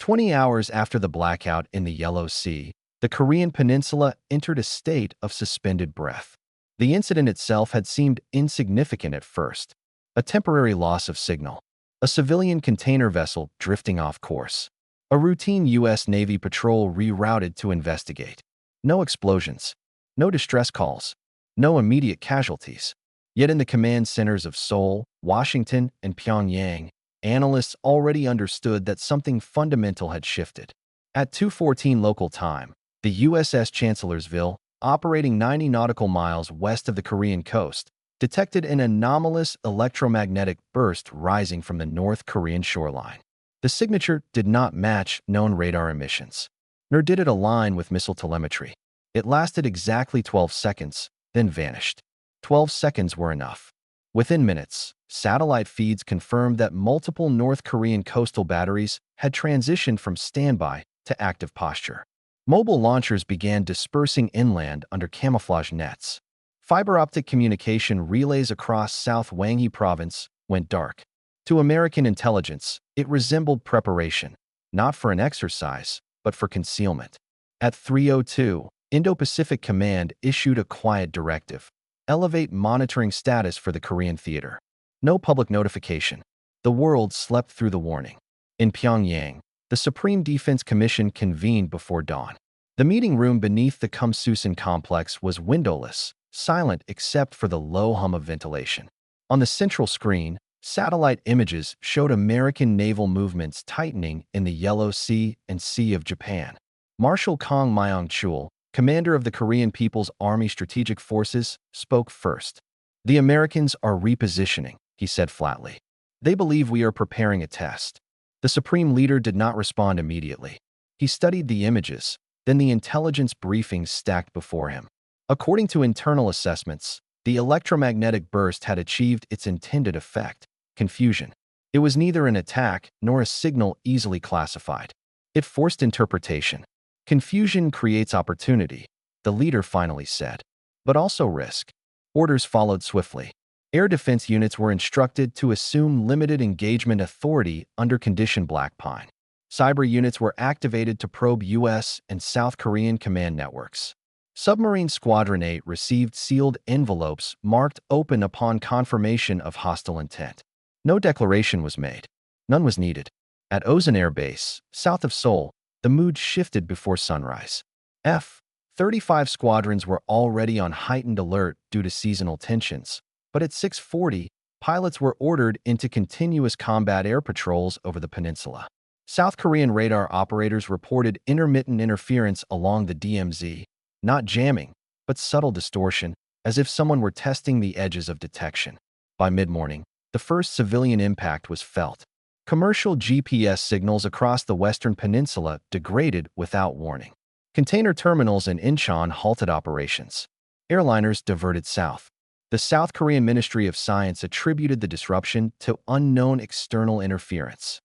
20 hours after the blackout in the Yellow Sea, the Korean Peninsula entered a state of suspended breath. The incident itself had seemed insignificant at first, a temporary loss of signal, a civilian container vessel drifting off course, a routine U.S. Navy patrol rerouted to investigate. No explosions, no distress calls, no immediate casualties. Yet in the command centers of Seoul, Washington, and Pyongyang, analysts already understood that something fundamental had shifted. At 2:14 local time, the USS Chancellorsville, operating 90 nautical miles west of the Korean coast, detected an anomalous electromagnetic burst rising from the North Korean shoreline. The signature did not match known radar emissions, nor did it align with missile telemetry. It lasted exactly 12 seconds, then vanished. 12 seconds were enough. Within minutes, satellite feeds confirmed that multiple North Korean coastal batteries had transitioned from standby to active posture. Mobile launchers began dispersing inland under camouflage nets. Fiber optic communication relays across South Gyeonggi Province went dark. To American intelligence, it resembled preparation, not for an exercise, but for concealment. At 3:02, Indo-Pacific Command issued a quiet directive: elevate monitoring status for the Korean theater. No public notification. The world slept through the warning. In Pyongyang, the Supreme Defense Commission convened before dawn. The meeting room beneath the Kumsusan complex was windowless, silent except for the low hum of ventilation. On the central screen, satellite images showed American naval movements tightening in the Yellow Sea and Sea of Japan. Marshal Kang Myong-chul, commander of the Korean People's Army Strategic Forces, spoke first. "The Americans are repositioning," he said flatly. "They believe we are preparing a test." The supreme leader did not respond immediately. He studied the images, then the intelligence briefings stacked before him. According to internal assessments, the electromagnetic burst had achieved its intended effect: confusion. It was neither an attack nor a signal easily classified. It forced interpretation. "Confusion creates opportunity," the leader finally said, "but also risk." Orders followed swiftly. Air defense units were instructed to assume limited engagement authority under Condition Blackpine. Cyber units were activated to probe U.S. and South Korean command networks. Submarine Squadron 8 received sealed envelopes marked open upon confirmation of hostile intent. No declaration was made. None was needed. At Ozan Air Base, south of Seoul, the mood shifted before sunrise. F-35 squadrons were already on heightened alert due to seasonal tensions, but at 6:40, pilots were ordered into continuous combat air patrols over the peninsula. South Korean radar operators reported intermittent interference along the DMZ, not jamming, but subtle distortion, as if someone were testing the edges of detection. By mid-morning, the first civilian impact was felt. Commercial GPS signals across the western peninsula degraded without warning. Container terminals in Incheon halted operations. Airliners diverted south. The South Korean Ministry of Science attributed the disruption to unknown external interference.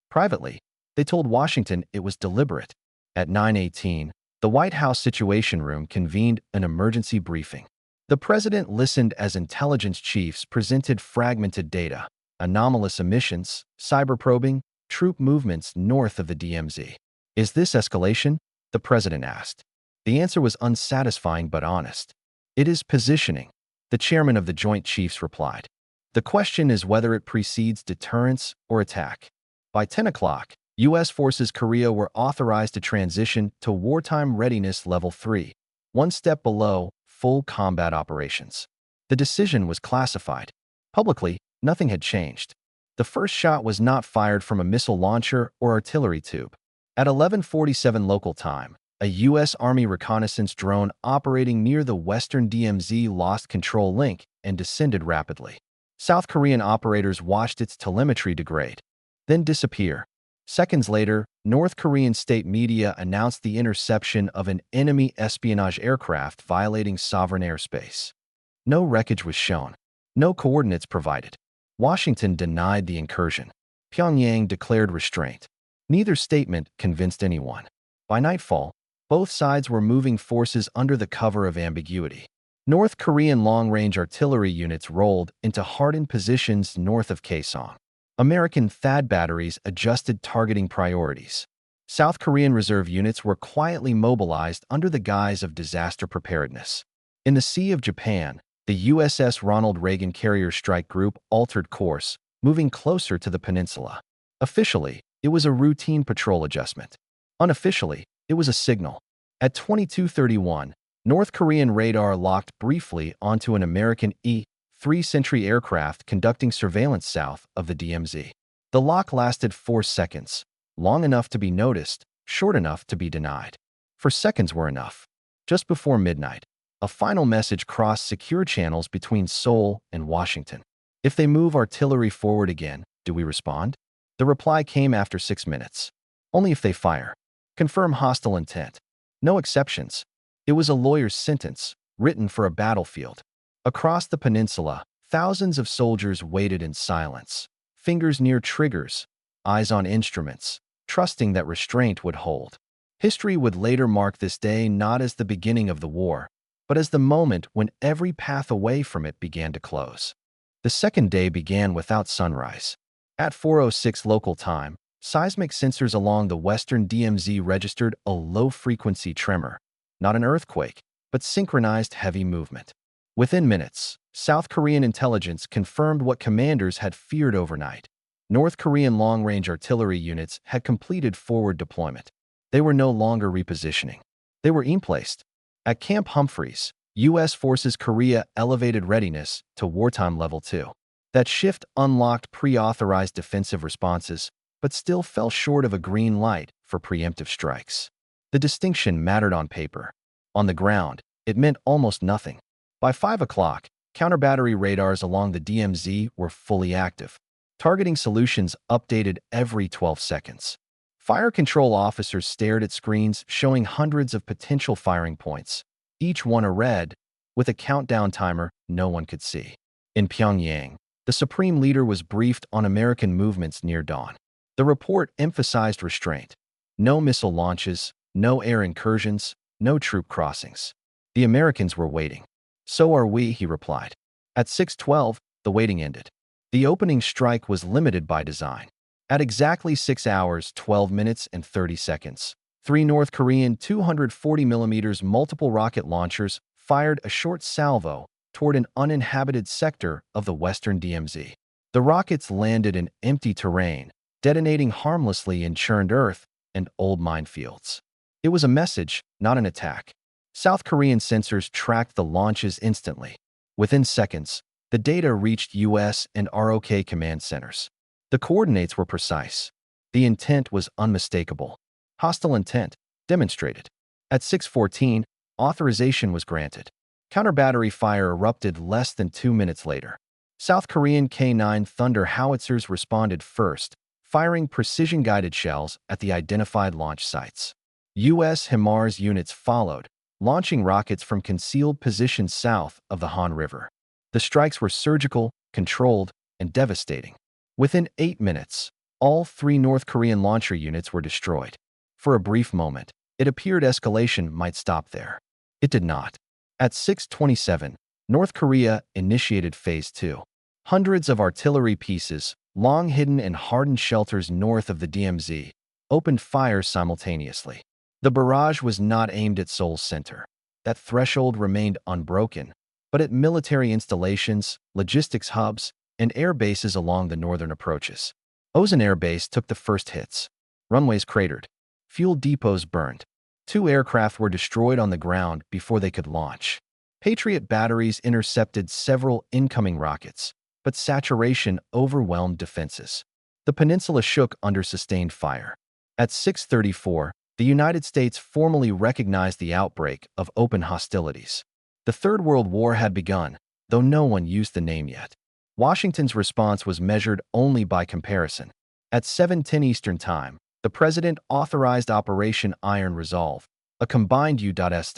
Privately, they told Washington it was deliberate. At 9:18, the White House Situation Room convened an emergency briefing. The president listened as intelligence chiefs presented fragmented data: anomalous emissions, cyber probing, troop movements north of the DMZ. "Is this escalation?" the president asked. The answer was unsatisfying but honest. "It is positioning," the chairman of the Joint Chiefs replied. "The question is whether it precedes deterrence or attack." By 10 o'clock, U.S. forces Korea were authorized to transition to wartime readiness level 3, one step below full combat operations. The decision was classified. Publicly, nothing had changed. The first shot was not fired from a missile launcher or artillery tube. At 11:47 local time, a U.S. Army reconnaissance drone operating near the western DMZ lost control link and descended rapidly. South Korean operators watched its telemetry degrade, then disappear. Seconds later, North Korean state media announced the interception of an enemy espionage aircraft violating sovereign airspace. No wreckage was shown. No coordinates provided. Washington denied the incursion. Pyongyang declared restraint. Neither statement convinced anyone. By nightfall, both sides were moving forces under the cover of ambiguity. North Korean long-range artillery units rolled into hardened positions north of Kaesong. American THAAD batteries adjusted targeting priorities. South Korean reserve units were quietly mobilized under the guise of disaster preparedness. In the Sea of Japan, the USS Ronald Reagan Carrier Strike Group altered course, moving closer to the peninsula. Officially, it was a routine patrol adjustment. Unofficially, it was a signal. At 22:31, North Korean radar locked briefly onto an American E-3 Sentry aircraft conducting surveillance south of the DMZ. The lock lasted 4 seconds, long enough to be noticed, short enough to be denied. 4 seconds were enough. Just before midnight, a final message crossed secure channels between Seoul and Washington. If they move artillery forward again, do we respond? The reply came after 6 minutes. Only if they fire. Confirm hostile intent. No exceptions. It was a lawyer's sentence, written for a battlefield. Across the peninsula, thousands of soldiers waited in silence, fingers near triggers, eyes on instruments, trusting that restraint would hold. History would later mark this day not as the beginning of the war, but as the moment when every path away from it began to close. The second day began without sunrise. At 4:06 local time, seismic sensors along the western DMZ registered a low-frequency tremor, not an earthquake, but synchronized heavy movement. Within minutes, South Korean intelligence confirmed what commanders had feared overnight. North Korean long-range artillery units had completed forward deployment. They were no longer repositioning. They were in-placed. At Camp Humphreys, U.S. Forces Korea elevated readiness to wartime level 2. That shift unlocked pre-authorized defensive responses, but still fell short of a green light for preemptive strikes. The distinction mattered on paper. On the ground, it meant almost nothing. By 5 o'clock, counter-battery radars along the DMZ were fully active. Targeting solutions updated every 12 seconds. Fire control officers stared at screens showing hundreds of potential firing points, each one a red, with a countdown timer no one could see. In Pyongyang, the supreme leader was briefed on American movements near dawn. The report emphasized restraint. No missile launches, no air incursions, no troop crossings. The Americans were waiting. So are we, he replied. At 6:12, the waiting ended. The opening strike was limited by design. At exactly 6 hours, 12 minutes, and 30 seconds, 3 North Korean 240mm multiple rocket launchers fired a short salvo toward an uninhabited sector of the western DMZ. The rockets landed in empty terrain, detonating harmlessly in churned earth and old minefields. It was a message, not an attack. South Korean sensors tracked the launches instantly. Within seconds, the data reached U.S. and ROK command centers. The coordinates were precise. The intent was unmistakable. Hostile intent, demonstrated. At 6:14, authorization was granted. Counter-battery fire erupted less than 2 minutes later. South Korean K-9 Thunder howitzers responded first, firing precision-guided shells at the identified launch sites. U.S. HIMARS units followed, launching rockets from concealed positions south of the Han River. The strikes were surgical, controlled, and devastating. Within 8 minutes, all 3 North Korean launcher units were destroyed. For a brief moment, it appeared escalation might stop there. It did not. At 6:27, North Korea initiated Phase 2. Hundreds of artillery pieces, long hidden in hardened shelters north of the DMZ, opened fire simultaneously. The barrage was not aimed at Seoul's center. That threshold remained unbroken, but at military installations, logistics hubs, and air bases along the northern approaches. Osan Air Base took the first hits. Runways cratered. Fuel depots burned. 2 aircraft were destroyed on the ground before they could launch. Patriot batteries intercepted several incoming rockets, but saturation overwhelmed defenses. The peninsula shook under sustained fire. At 6:34, the United States formally recognized the outbreak of open hostilities. The Third World War had begun, though no one used the name yet. Washington's response was measured only by comparison. At 7:10 Eastern Time, the president authorized Operation Iron Resolve, a combined U.S.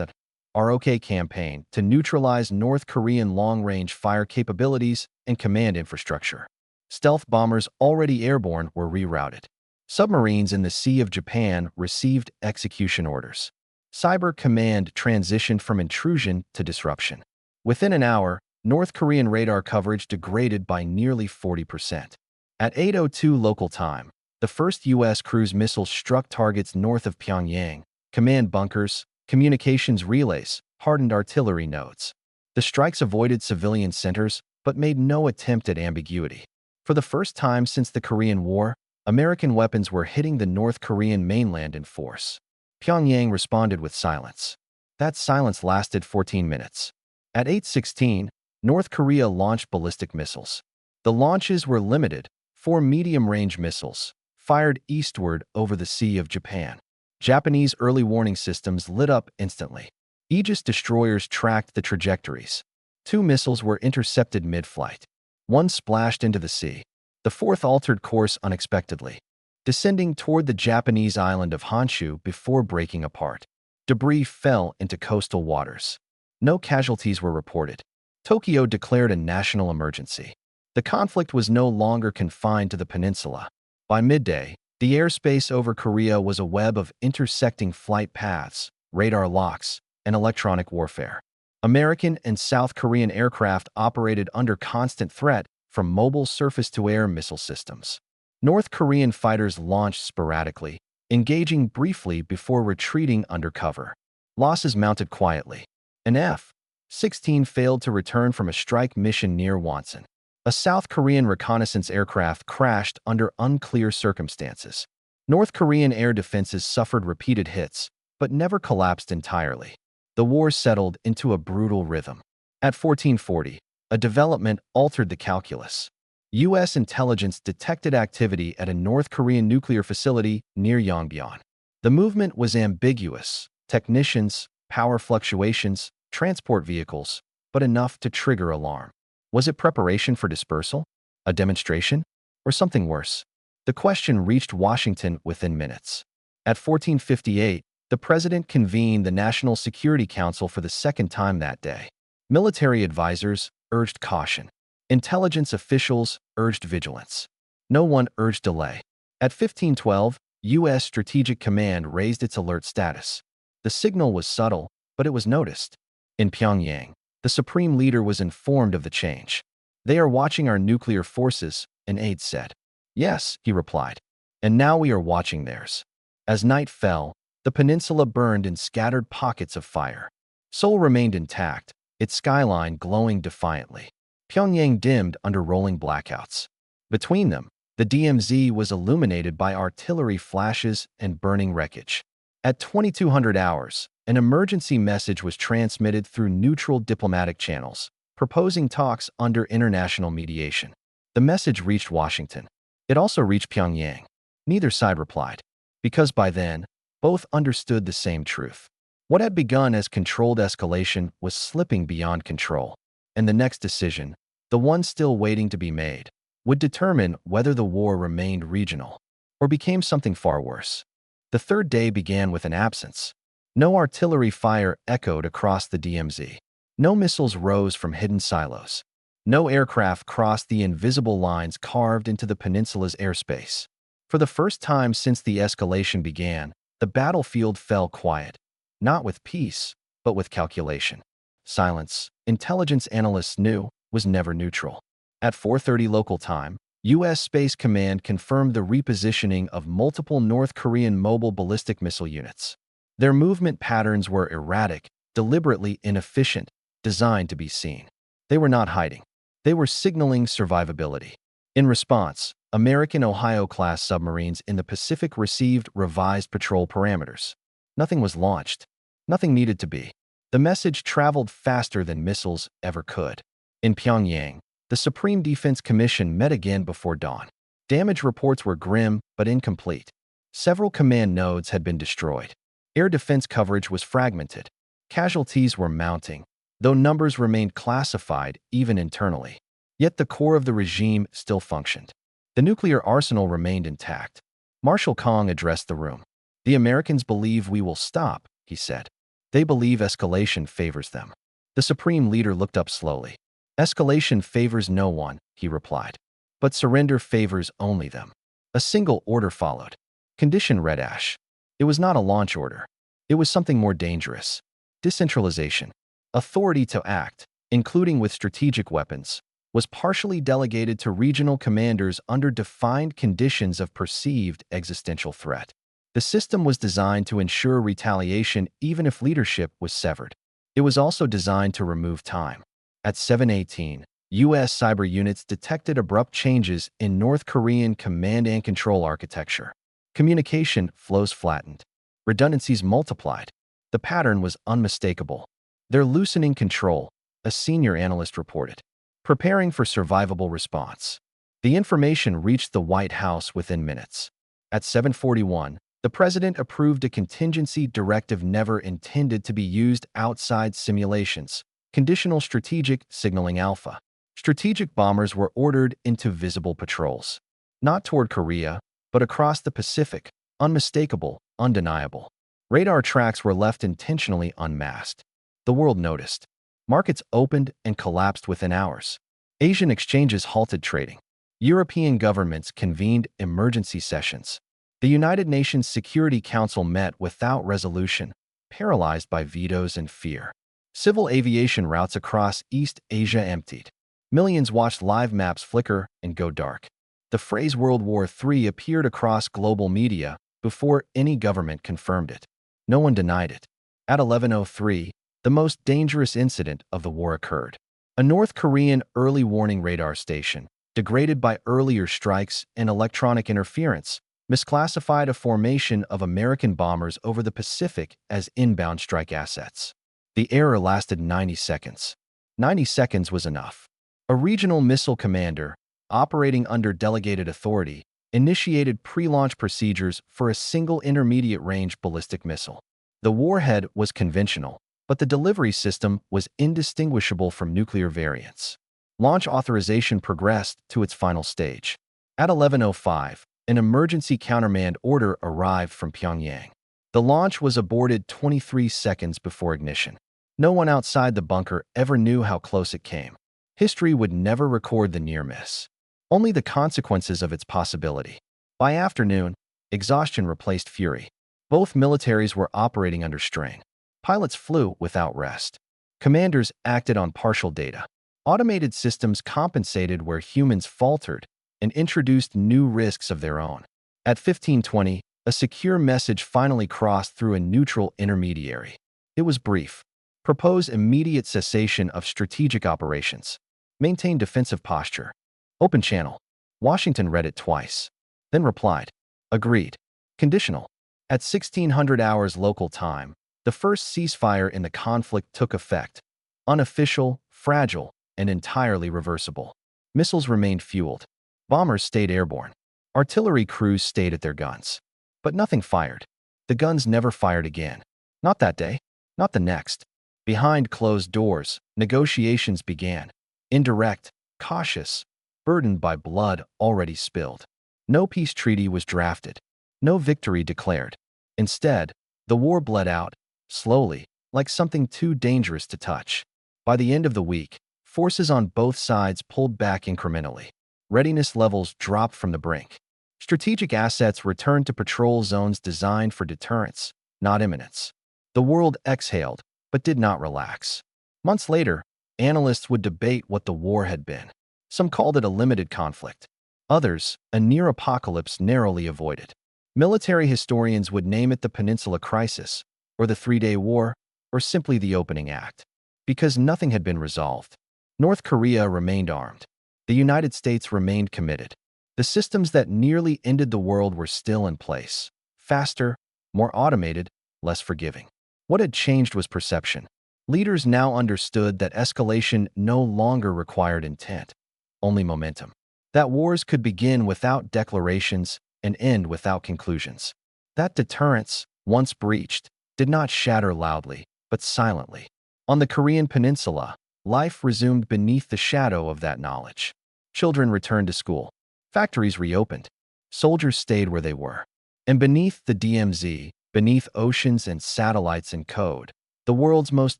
ROK campaign to neutralize North Korean long-range fire capabilities and command infrastructure. Stealth bombers already airborne were rerouted. Submarines in the Sea of Japan received execution orders. Cyber command transitioned from intrusion to disruption. Within an hour, North Korean radar coverage degraded by nearly 40%. At 8:02 local time, The first U.S. cruise missiles struck targets north of Pyongyang, command bunkers, communications relays, hardened artillery nodes. The strikes avoided civilian centers but made no attempt at ambiguity. For the first time since the Korean War, American weapons were hitting the North Korean mainland in force. Pyongyang responded with silence. That silence lasted 14 minutes. At 8:16, North Korea launched ballistic missiles. The launches were limited, 4 medium-range missiles, fired eastward over the Sea of Japan. Japanese early warning systems lit up instantly. Aegis destroyers tracked the trajectories. 2 missiles were intercepted mid-flight. 1 splashed into the sea. The 4th altered course unexpectedly, descending toward the Japanese island of Honshu before breaking apart. Debris fell into coastal waters. No casualties were reported. Tokyo declared a national emergency. The conflict was no longer confined to the peninsula. By midday, the airspace over Korea was a web of intersecting flight paths, radar locks, and electronic warfare. American and South Korean aircraft operated under constant threat from mobile surface-to-air missile systems. North Korean fighters launched sporadically, engaging briefly before retreating under cover. Losses mounted quietly. An F-16 failed to return from a strike mission near Wonsan. A South Korean reconnaissance aircraft crashed under unclear circumstances. North Korean air defenses suffered repeated hits, but never collapsed entirely. The war settled into a brutal rhythm. At 1440, a development altered the calculus. U.S. intelligence detected activity at a North Korean nuclear facility near Yongbyon. The movement was ambiguous: technicians, power fluctuations, transport vehicles, but enough to trigger alarm. Was it preparation for dispersal? A demonstration? Or something worse? The question reached Washington within minutes. At 1458, the president convened the National Security Council for the second time that day. Military advisors urged caution. Intelligence officials urged vigilance. No one urged delay. At 1512, U.S. Strategic Command raised its alert status. The signal was subtle, but it was noticed. In Pyongyang, the supreme leader was informed of the change. "They are watching our nuclear forces," an aide said. "Yes," he replied. "And now we are watching theirs." As night fell, the peninsula burned in scattered pockets of fire. Seoul remained intact, its skyline glowing defiantly. Pyongyang dimmed under rolling blackouts. Between them, the DMZ was illuminated by artillery flashes and burning wreckage. At 2200 hours, an emergency message was transmitted through neutral diplomatic channels, proposing talks under international mediation. The message reached Washington. It also reached Pyongyang. Neither side replied, because by then, both understood the same truth. What had begun as controlled escalation was slipping beyond control, and the next decision, the one still waiting to be made, would determine whether the war remained regional or became something far worse. The third day began with an absence. No artillery fire echoed across the DMZ. No missiles rose from hidden silos. No aircraft crossed the invisible lines carved into the peninsula's airspace. For the first time since the escalation began, the battlefield fell quiet, not with peace, but with calculation. Silence, intelligence analysts knew, was never neutral. At 4:30 local time, U.S. Space Command confirmed the repositioning of multiple North Korean mobile ballistic missile units. Their movement patterns were erratic, deliberately inefficient, designed to be seen. They were not hiding. They were signaling survivability. In response, American Ohio-class submarines in the Pacific received revised patrol parameters. Nothing was launched. Nothing needed to be. The message traveled faster than missiles ever could. In Pyongyang, the Supreme Defense Commission met again before dawn. Damage reports were grim but incomplete. Several command nodes had been destroyed. Air defense coverage was fragmented. Casualties were mounting, though numbers remained classified even internally. Yet the core of the regime still functioned. The nuclear arsenal remained intact. Marshal Kong addressed the room. "The Americans believe we will stop," he said. "They believe escalation favors them." The supreme leader looked up slowly. "Escalation favors no one," he replied. "But surrender favors only them." A single order followed. Condition red ash. It was not a launch order. It was something more dangerous. Decentralization. Authority to act, including with strategic weapons, was partially delegated to regional commanders under defined conditions of perceived existential threat. The system was designed to ensure retaliation even if leadership was severed. It was also designed to remove time. At 7:18, U.S. cyber units detected abrupt changes in North Korean command and control architecture. Communication flows flattened. Redundancies multiplied. The pattern was unmistakable. "They're loosening control," a senior analyst reported, preparing for survivable response. The information reached the White House within minutes. At 7:41, the president approved a contingency directive never intended to be used outside simulations, conditional strategic signaling alpha. Strategic bombers were ordered into visible patrols. Not toward Korea, but across the Pacific, unmistakable, undeniable. Radar tracks were left intentionally unmasked. The world noticed. Markets opened and collapsed within hours. Asian exchanges halted trading. European governments convened emergency sessions. The United Nations Security Council met without resolution, paralyzed by vetoes and fear. Civil aviation routes across East Asia emptied. Millions watched live maps flicker and go dark. The phrase World War III appeared across global media before any government confirmed it. No one denied it. At 11:03, the most dangerous incident of the war occurred. A North Korean early warning radar station, degraded by earlier strikes and electronic interference, misclassified a formation of American bombers over the Pacific as inbound strike assets. The error lasted 90 seconds. 90 seconds was enough. A regional missile commander, operating under delegated authority, initiated pre-launch procedures for a single intermediate-range ballistic missile. The warhead was conventional, but the delivery system was indistinguishable from nuclear variants. Launch authorization progressed to its final stage. At 11:05, an emergency countermand order arrived from Pyongyang. The launch was aborted 23 seconds before ignition. No one outside the bunker ever knew how close it came. History would never record the near miss, only the consequences of its possibility. By afternoon, exhaustion replaced fury. Both militaries were operating under strain. Pilots flew without rest. Commanders acted on partial data. Automated systems compensated where humans faltered and introduced new risks of their own. At 15:20, a secure message finally crossed through a neutral intermediary. It was brief. Propose immediate cessation of strategic operations. Maintain defensive posture. Open channel. Washington read it twice, then replied, "Agreed." Conditional. At 1600 hours local time, the first ceasefire in the conflict took effect. Unofficial, fragile, and entirely reversible. Missiles remained fueled. Bombers stayed airborne. Artillery crews stayed at their guns. But nothing fired. The guns never fired again. Not that day. Not the next. Behind closed doors, negotiations began. Indirect, cautious, burdened by blood already spilled. No peace treaty was drafted. No victory declared. Instead, the war bled out, slowly, like something too dangerous to touch. By the end of the week, forces on both sides pulled back incrementally. Readiness levels dropped from the brink. Strategic assets returned to patrol zones designed for deterrence, not imminence. The world exhaled, but did not relax. Months later, analysts would debate what the war had been. Some called it a limited conflict. Others, a near apocalypse narrowly avoided. Military historians would name it the Peninsula Crisis, or the Three-Day War, or simply the opening act. Because nothing had been resolved. North Korea remained armed. The United States remained committed. The systems that nearly ended the world were still in place. Faster, more automated, less forgiving. What had changed was perception. Leaders now understood that escalation no longer required intent, only momentum. That wars could begin without declarations and end without conclusions. That deterrence, once breached, did not shatter loudly, but silently. On the Korean Peninsula, life resumed beneath the shadow of that knowledge. Children returned to school. Factories reopened. Soldiers stayed where they were. And beneath the DMZ, beneath oceans and satellites and code, the world's most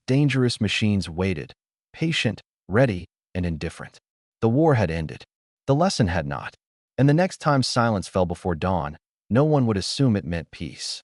dangerous machines waited, patient, ready, and indifferent. The war had ended. The lesson had not. And the next time silence fell before dawn, no one would assume it meant peace.